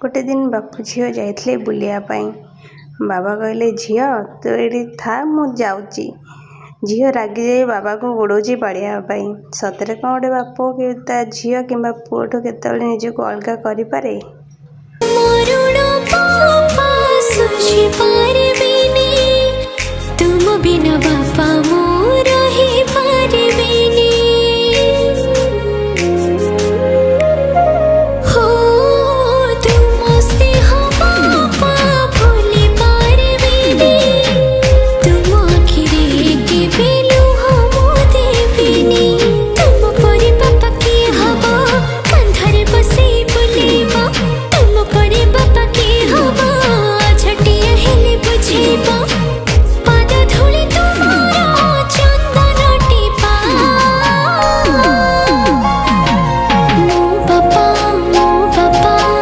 गोटे दिन बापू झील जाइए बुलायापाई। बाबा कहले झील तू ये था मु जाऊँगी। झील रागी जाई बाबा को गोड़ौची बाड़ियापाई। सतरे कौन गोटे बाप कि ता झील कि पुओठू केतेबेले निजको अलगा करें। तुम बिना बापा मो